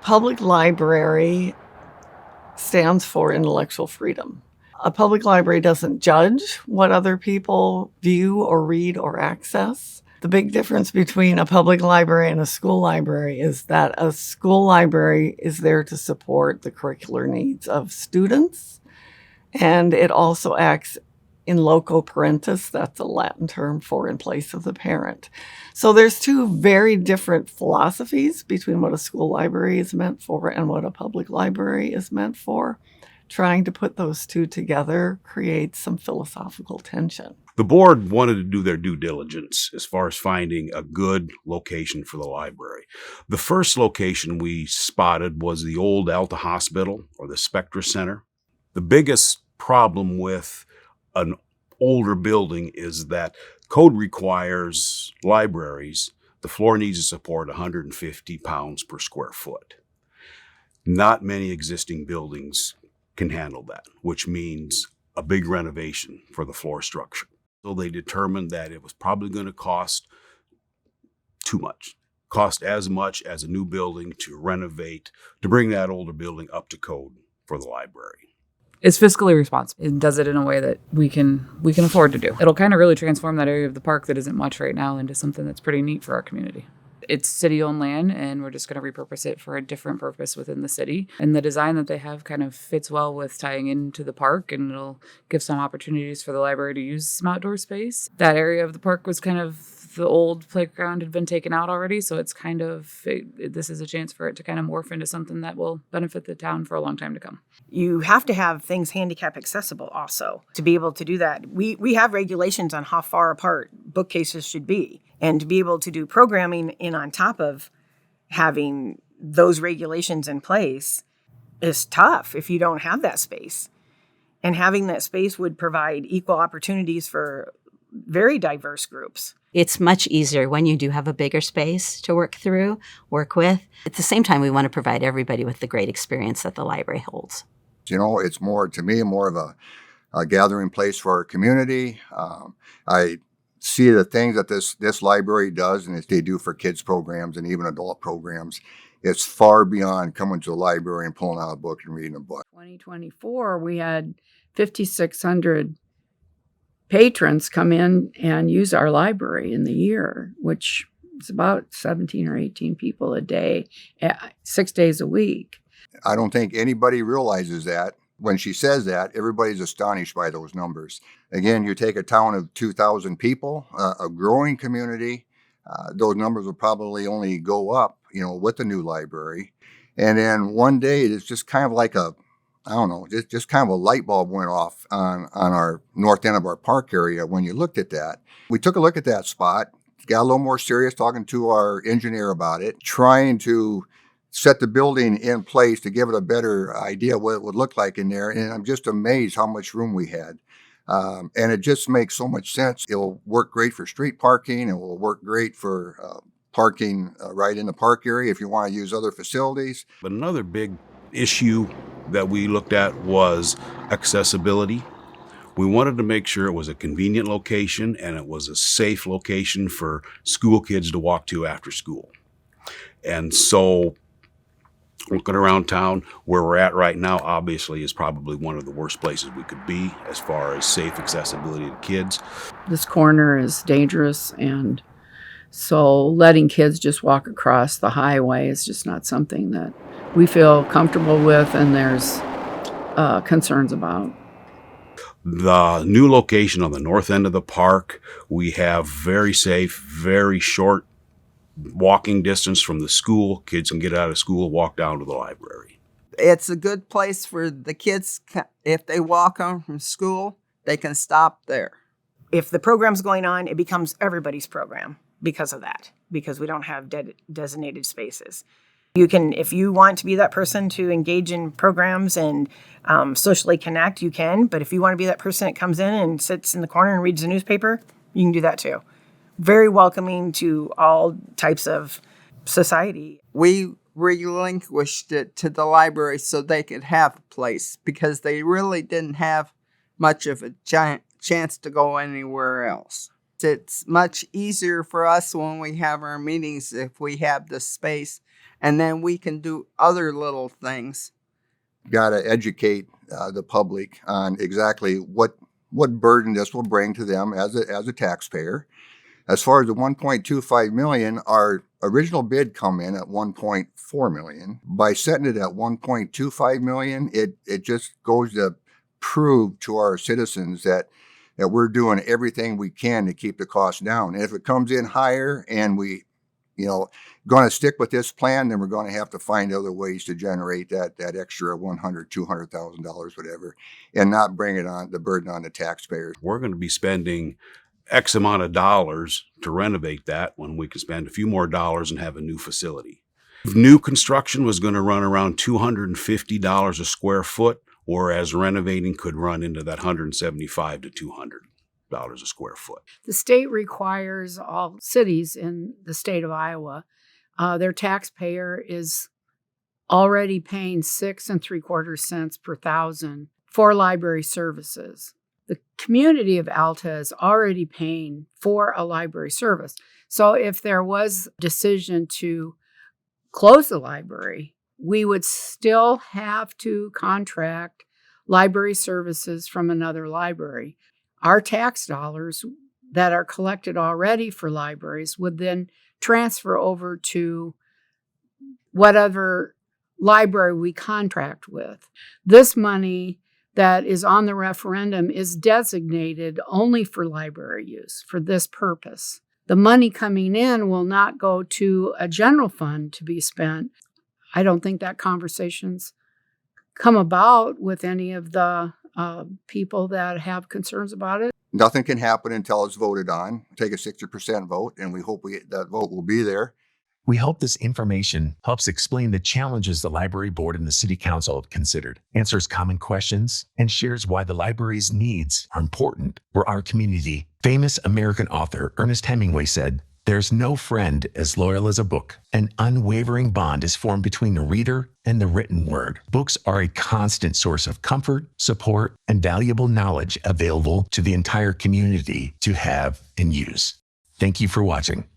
Public library stands for intellectual freedom. A public library doesn't judge what other people view or read or access. The big difference between a public library and a school library is that a school library is there to support the curricular needs of students, and it also acts in loco parentis, that's a Latin term for in place of the parent. So there's two very different philosophies between what a school library is meant for and what a public library is meant for. Trying to put those two together creates some philosophical tension. The board wanted to do their due diligence as far as finding a good location for the library. The first location we spotted was the old Alta Hospital, or the Spectra Center. The biggest problem with an older building is that code requires libraries, the floor needs to support 150 pounds per square foot. Not many existing buildings can handle that, which means a big renovation for the floor structure. So they determined that it was probably going to cost too much, cost as much as a new building to renovate, to bring that older building up to code for the library. It's fiscally responsible. It does it in a way that we can afford to do. It'll kind of really transform that area of the park that isn't much right now into something that's pretty neat for our community. It's city-owned land, and we're just going to repurpose it for a different purpose within the city. And the design that they have kind of fits well with tying into the park, and it'll give some opportunities for the library to use some outdoor space. That area of the park was kind of, the old playground had been taken out already, so it's kind of, this is a chance for it to kind of morph into something that will benefit the town for a long time to come. You have to have things handicap accessible also to be able to do that. We have regulations on how far apart bookcases should be. And to be able to do programming in on top of having those regulations in place is tough if you don't have that space. And having that space would provide equal opportunities for very diverse groups. It's much easier when you do have a bigger space to work with. At the same time, we want to provide everybody with the great experience that the library holds. You know, it's more, to me, more of a gathering place for our community. I see the things that this library does and that they do for kids programs and even adult programs. It's far beyond coming to the library and pulling out a book and reading a book. 2024, we had 5,600 patrons come in and use our library in the year, which is about 17 or 18 people a day, 6 days a week. I don't think anybody realizes that. When she says that, everybody's astonished by those numbers. Again, you take a town of 2,000 people, a growing community, those numbers will probably only go up, with the new library. And then one day, it's just kind of like just kind of a light bulb went off on our north end of our park area when you looked at that. We took a look at that spot, got a little more serious talking to our engineer about it, trying to set the building in place to give it a better idea what it would look like in there. And I'm just amazed how much room we had. And it just makes so much sense. It'll work great for street parking. It will work great for parking right in the park area if you want to use other facilities. But another big issue that we looked at was accessibility. We wanted to make sure it was a convenient location and it was a safe location for school kids to walk to after school. And so looking around town, where we're at right now, obviously, is probably one of the worst places we could be as far as safe accessibility to kids. This corner is dangerous, and so letting kids just walk across the highway is just not something that we feel comfortable with, and there's concerns about. The new location on the north end of the park, we have very safe, very short walking distance from the school. Kids can get out of school, walk down to the library. It's a good place for the kids. If they walk home from school, they can stop there. If the program's going on, it becomes everybody's program because of that, because we don't have designated spaces. You can, if you want to be that person to engage in programs and socially connect, you can. But if you want to be that person that comes in and sits in the corner and reads the newspaper, you can do that too. Very welcoming to all types of society. We relinquished it to the library so they could have a place because they really didn't have much of a chance to go anywhere else. It's much easier for us when we have our meetings if we have the space and then we can do other little things. Got to educate the public on exactly what burden this will bring to them as a taxpayer. As far as the 1.25 million, our original bid come in at 1.4 million. By setting it at 1.25 million, it just goes to prove to our citizens that we're doing everything we can to keep the cost down. And if it comes in higher and we, going to stick with this plan, then we're going to have to find other ways to generate that extra $100,000, $200,000, whatever, and not bring it on the burden on the taxpayers. We're going to be spending X amount of dollars to renovate that when we can spend a few more dollars and have a new facility. New construction was going to run around $250 a square foot, whereas renovating could run into that $175 to $200 a square foot. The state requires all cities in the state of Iowa, their taxpayer is already paying 6 3/4 cents per thousand for library services. The community of Alta is already paying for a library service. So if there was a decision to close the library, we would still have to contract library services from another library. Our tax dollars that are collected already for libraries would then transfer over to whatever library we contract with. This money that is on the referendum is designated only for library use for this purpose. The money coming in will not go to a general fund to be spent. I don't think that conversation's come about with any of the people that have concerns about it. Nothing can happen until it's voted on. Take a 60% vote, and we hope that vote will be there. We hope this information helps explain the challenges the Library Board and the City Council have considered, answers common questions, and shares why the library's needs are important for our community. Famous American author Ernest Hemingway said, "There's no friend as loyal as a book. An unwavering bond is formed between the reader and the written word. Books are a constant source of comfort, support, and valuable knowledge available to the entire community to have and use." Thank you for watching.